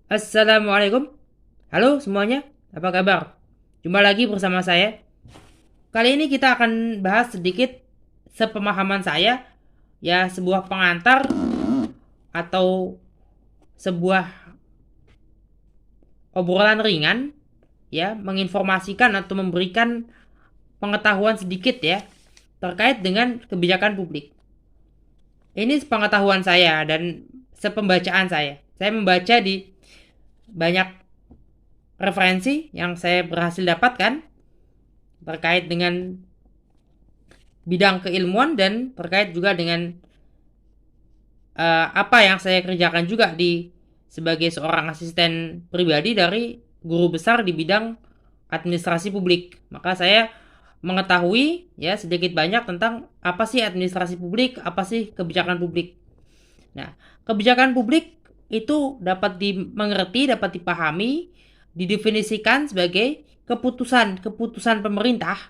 Assalamualaikum. Halo semuanya, apa kabar? Jumpa lagi bersama saya. Kali ini kita akan bahas sedikit sepemahaman saya, ya sebuah pengantar atau sebuah obrolan ringan, ya menginformasikan atau memberikan pengetahuan sedikit ya terkait dengan kebijakan publik. Ini pengetahuan saya dan sepembacaan saya. Saya membaca di banyak referensi yang saya berhasil dapatkan terkait dengan bidang keilmuan dan terkait juga dengan apa yang saya kerjakan juga di sebagai seorang asisten pribadi dari guru besar di bidang administrasi publik. Maka saya mengetahui ya sedikit banyak tentang apa sih administrasi publik, apa sih kebijakan publik. Nah, kebijakan publik itu dapat dimengerti, dapat dipahami, didefinisikan sebagai keputusan-keputusan pemerintah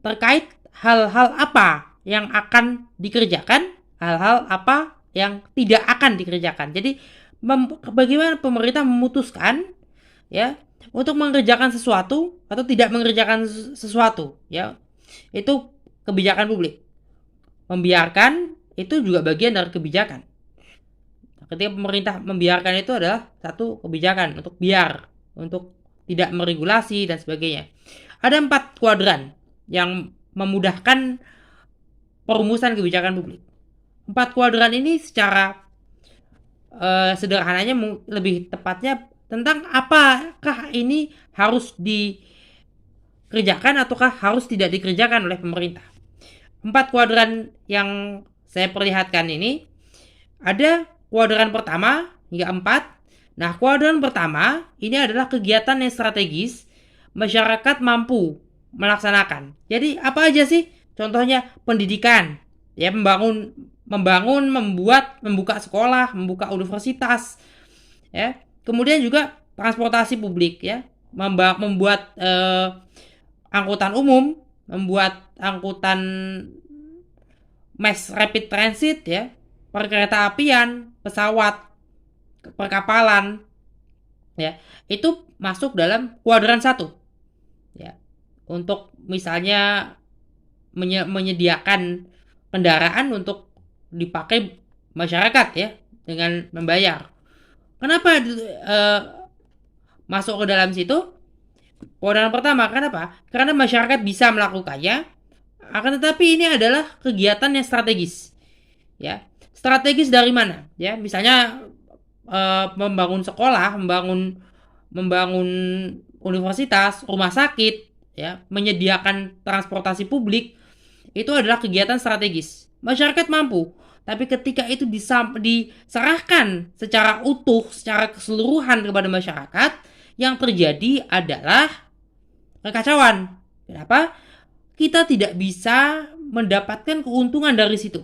terkait hal-hal apa yang akan dikerjakan, hal-hal apa yang tidak akan dikerjakan. Jadi bagaimana pemerintah memutuskan ya untuk mengerjakan sesuatu atau tidak mengerjakan sesuatu ya. Itu kebijakan publik. Membiarkan itu juga bagian dari kebijakan. Ketika pemerintah membiarkan itu adalah satu kebijakan untuk biar, untuk tidak meregulasi dan sebagainya. Ada 4 kuadran yang memudahkan perumusan kebijakan publik. 4 kuadran ini secara sederhananya lebih tepatnya tentang apakah ini harus dikerjakan ataukah harus tidak dikerjakan oleh pemerintah. 4 kuadran yang saya perlihatkan ini ada kuadran pertama hingga 4. Nah, kuadran pertama ini adalah kegiatan yang strategis masyarakat mampu melaksanakan. Jadi apa aja sih? Contohnya pendidikan, ya membuka sekolah, membuka universitas, ya. Kemudian juga transportasi publik, ya, membuat angkutan umum, membuat angkutan mass rapid transit, ya, perkereta apian, pesawat, perkapalan, ya, itu masuk dalam kuadran 1. Ya, untuk misalnya menyediakan kendaraan untuk dipakai masyarakat ya dengan membayar. Kenapa masuk ke dalam situ? Kuadran pertama, kenapa? Karena masyarakat bisa melakukannya, akan tetapi ini adalah kegiatan yang strategis. Ya, strategis dari mana? Ya, misalnya membangun sekolah, membangun universitas, rumah sakit, ya, menyediakan transportasi publik, itu adalah kegiatan strategis. Masyarakat mampu, tapi ketika itu diserahkan secara utuh, secara keseluruhan kepada masyarakat, yang terjadi adalah kekacauan. Kenapa? Kita tidak bisa mendapatkan keuntungan dari situ.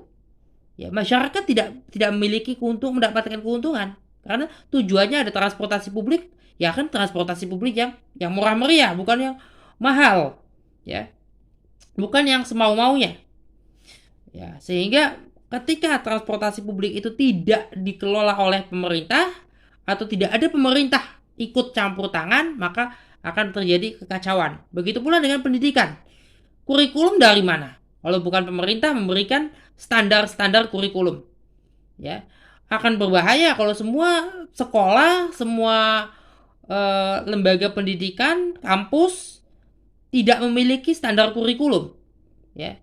Ya, masyarakat tidak memiliki mendapatkan keuntungan karena tujuannya ada transportasi publik, ya kan transportasi publik yang murah meriah, bukan yang mahal, ya, bukan yang semau-maunya. Ya, sehingga ketika transportasi publik itu tidak dikelola oleh pemerintah atau tidak ada pemerintah ikut campur tangan, maka akan terjadi kekacauan. Begitu pula dengan pendidikan. Kurikulum dari mana? Kalau bukan pemerintah memberikan standar-standar kurikulum. Ya, akan berbahaya kalau semua sekolah, semua lembaga pendidikan, kampus tidak memiliki standar kurikulum. Ya,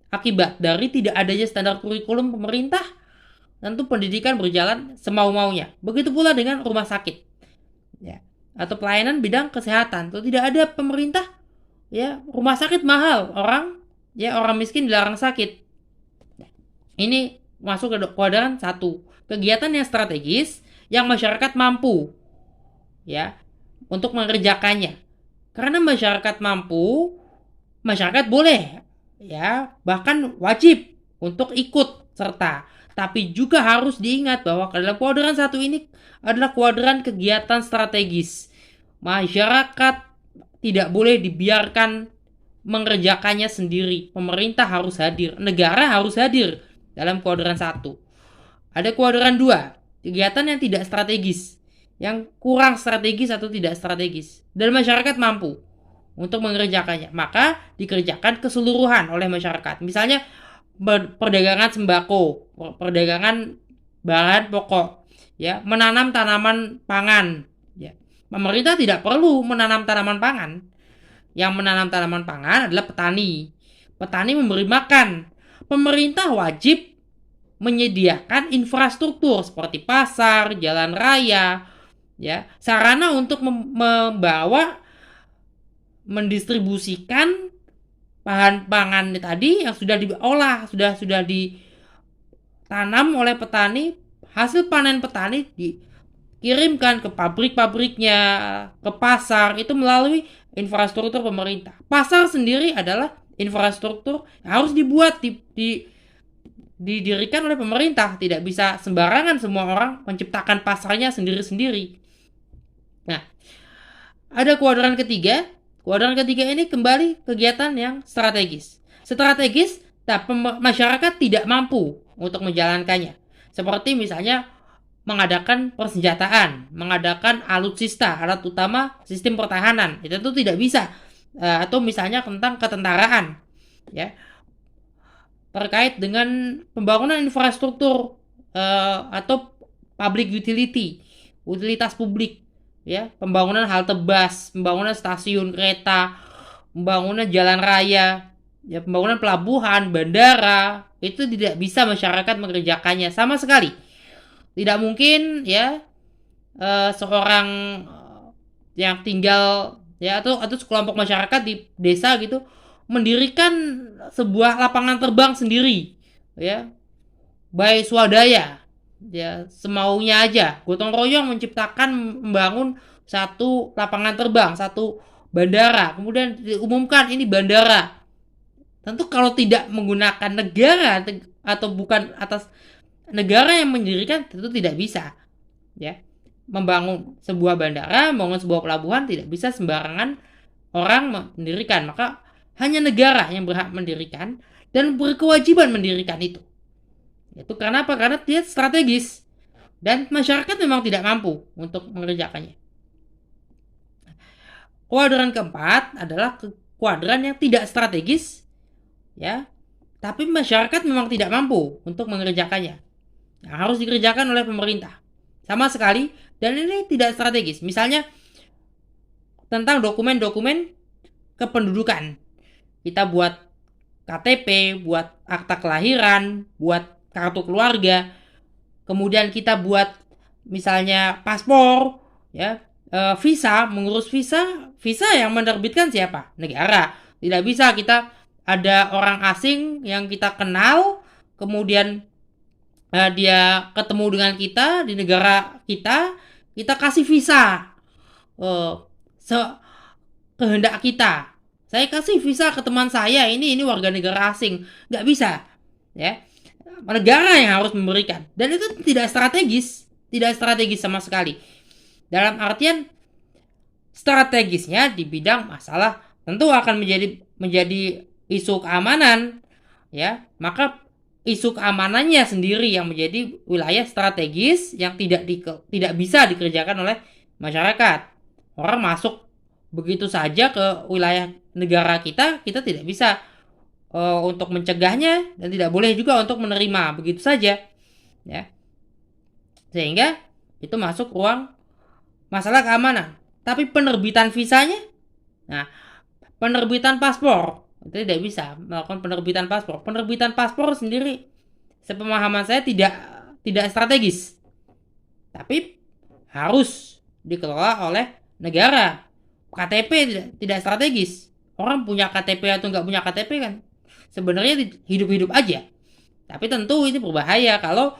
akibat dari tidak adanya standar kurikulum pemerintah, tentu pendidikan berjalan semau-maunya. Begitu pula dengan rumah sakit, ya, atau pelayanan bidang kesehatan. Kalau tidak ada pemerintah, ya rumah sakit mahal, orang miskin dilarang sakit. Ini masuk ke kuadran 1. Kegiatan yang strategis yang masyarakat mampu, ya, untuk mengerjakannya. Karena masyarakat mampu, masyarakat boleh, ya, bahkan wajib untuk ikut serta. Tapi juga harus diingat bahwa dalam kuadran 1 ini adalah kuadran kegiatan strategis. Masyarakat tidak boleh dibiarkan mengerjakannya sendiri. Pemerintah harus hadir, negara harus hadir dalam kuadran 1. Ada kuadran 2, kegiatan yang tidak strategis. yang kurang strategis atau tidak strategis dan masyarakat mampu untuk mengerjakannya, maka dikerjakan keseluruhan oleh masyarakat. Misalnya perdagangan sembako, perdagangan bahan pokok, ya, menanam tanaman pangan, ya. Pemerintah tidak perlu menanam tanaman pangan. Yang menanam tanaman pangan adalah petani. Petani memberi makan. Pemerintah wajib menyediakan infrastruktur seperti pasar, jalan raya, ya, sarana untuk membawa mendistribusikan bahan pangan tadi yang sudah diolah, sudah ditanam oleh petani, hasil panen petani dikirimkan ke pabrik-pabriknya, ke pasar, itu melalui infrastruktur pemerintah. Pasar sendiri adalah infrastruktur yang harus dibuat, didirikan oleh pemerintah. Tidak bisa sembarangan semua orang menciptakan pasarnya sendiri-sendiri. Nah, ada kuadran ketiga. Kuadran ketiga ini kembali kegiatan yang strategis. Strategis, tapi masyarakat tidak mampu untuk menjalankannya. Seperti misalnya mengadakan persenjataan, mengadakan alutsista, alat utama sistem pertahanan. Itu tuh tidak bisa. Atau misalnya tentang ketentaraan, ya, terkait dengan pembangunan infrastruktur atau public utility, utilitas publik, ya, pembangunan halte bus, pembangunan stasiun kereta, pembangunan jalan raya, ya, pembangunan pelabuhan, bandara, itu tidak bisa masyarakat mengerjakannya sama sekali. Tidak mungkin, ya, seorang yang tinggal, ya, atau sekelompok masyarakat di desa gitu mendirikan sebuah lapangan terbang sendiri, ya, by swadaya, ya, semaunya aja, gotong royong menciptakan, membangun satu lapangan terbang, satu bandara, kemudian diumumkan ini bandara. Tentu kalau tidak menggunakan negara atau bukan atas negara yang mendirikan, tentu tidak bisa, ya. Membangun sebuah bandara, membangun sebuah pelabuhan tidak bisa sembarangan orang mendirikan, maka hanya negara yang berhak mendirikan dan berkewajiban mendirikan itu. Itu karena apa? Karena dia strategis dan masyarakat memang tidak mampu untuk mengerjakannya. Kuadran keempat adalah kuadran yang tidak strategis, ya, tapi masyarakat memang tidak mampu untuk mengerjakannya. Nah, harus dikerjakan oleh pemerintah sama sekali, dan ini tidak strategis. Misalnya tentang dokumen-dokumen kependudukan, kita buat KTP, buat akta kelahiran, buat kartu keluarga, kemudian kita buat misalnya paspor, ya, visa, mengurus visa yang menerbitkan siapa? Negara. Tidak bisa kita ada orang asing yang kita kenal, kemudian dia ketemu dengan kita di negara kita kasih visa kehendak kita. Saya kasih visa ke teman saya, ini warga negara asing, nggak bisa, ya. Negara yang harus memberikan, dan itu tidak strategis sama sekali. Dalam artian strategisnya di bidang masalah tentu akan menjadi isu keamanan, ya. Maka isu keamanannya sendiri yang menjadi wilayah strategis yang tidak bisa dikerjakan oleh masyarakat. Orang masuk begitu saja ke wilayah negara kita tidak bisa untuk mencegahnya, dan tidak boleh juga untuk menerima begitu saja, ya. Sehingga itu masuk ruang masalah keamanan. Tapi penerbitan visanya, nah, penerbitan paspor itu tidak bisa melakukan penerbitan paspor. Penerbitan paspor sendiri, sepemahaman saya, tidak strategis, tapi harus dikelola oleh negara. KTP tidak strategis. Orang punya KTP atau nggak punya KTP kan sebenarnya hidup-hidup aja. Tapi tentu ini berbahaya kalau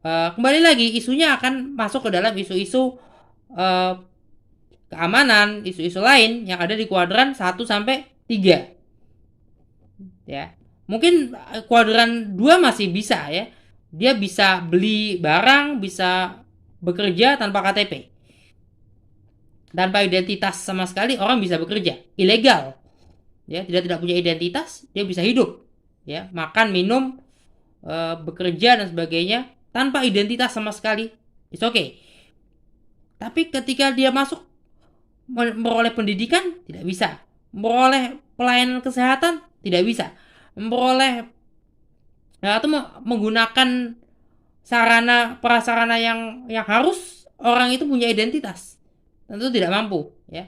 kembali lagi isunya akan masuk ke dalam isu-isu keamanan, isu-isu lain yang ada di kuadran 1 sampai 3. Ya. Mungkin kuadran 2 masih bisa, ya. Dia bisa beli barang, bisa bekerja tanpa KTP. Tanpa identitas sama sekali orang bisa bekerja, ilegal. Ya, tidak punya identitas, dia bisa hidup, ya, makan, minum, bekerja dan sebagainya tanpa identitas sama sekali. It's okay. Tapi ketika dia masuk memperoleh pendidikan, tidak bisa. Memperoleh pelayanan kesehatan, tidak bisa. Memperoleh atau menggunakan sarana prasarana yang harus orang itu punya identitas, tentu tidak mampu, ya.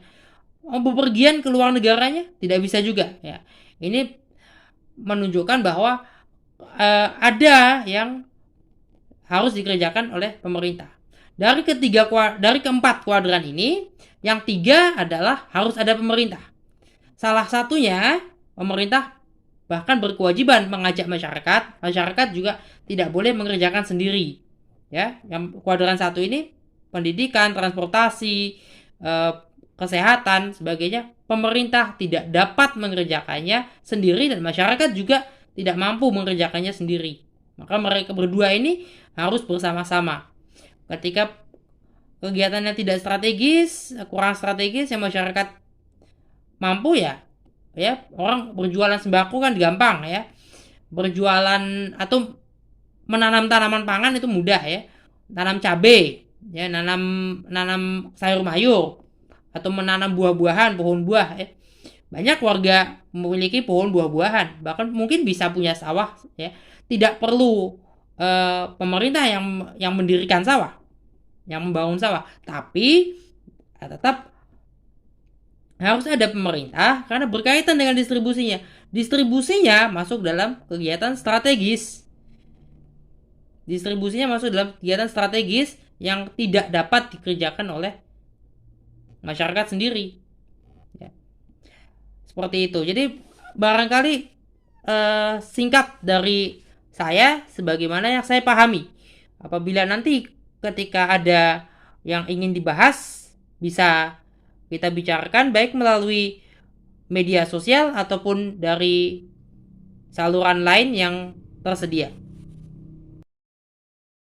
Bepergian ke luar negaranya tidak bisa juga, ya. Ini menunjukkan bahwa ada yang harus dikerjakan oleh pemerintah. Dari keempat kuadran ini, yang 3 adalah harus ada pemerintah. Salah satunya pemerintah bahkan berkewajiban mengajak masyarakat juga tidak boleh mengerjakan sendiri, ya. Yang kuadran 1 ini pendidikan, transportasi, kesehatan, sebagainya, pemerintah tidak dapat mengerjakannya sendiri dan masyarakat juga tidak mampu mengerjakannya sendiri. Maka mereka berdua ini harus bersama-sama. Ketika kegiatannya tidak strategis, kurang strategis, yang masyarakat mampu, ya orang berjualan sembako kan gampang, ya. Berjualan atau menanam tanaman pangan itu mudah, ya. Tanam cabai, ya, nanam sayur mayur, atau menanam buah-buahan, pohon buah, ya. Banyak warga memiliki pohon buah-buahan, bahkan mungkin bisa punya sawah, ya. Tidak perlu pemerintah yang mendirikan sawah, yang membangun sawah, tapi tetap harus ada pemerintah karena berkaitan dengan distribusinya. Distribusinya masuk dalam kegiatan strategis. Yang tidak dapat dikerjakan oleh masyarakat sendiri, ya. Seperti itu. Jadi barangkali singkat dari saya sebagaimana yang saya pahami. Apabila nanti ketika ada yang ingin dibahas, bisa kita bicarakan baik melalui media sosial ataupun dari saluran lain yang tersedia.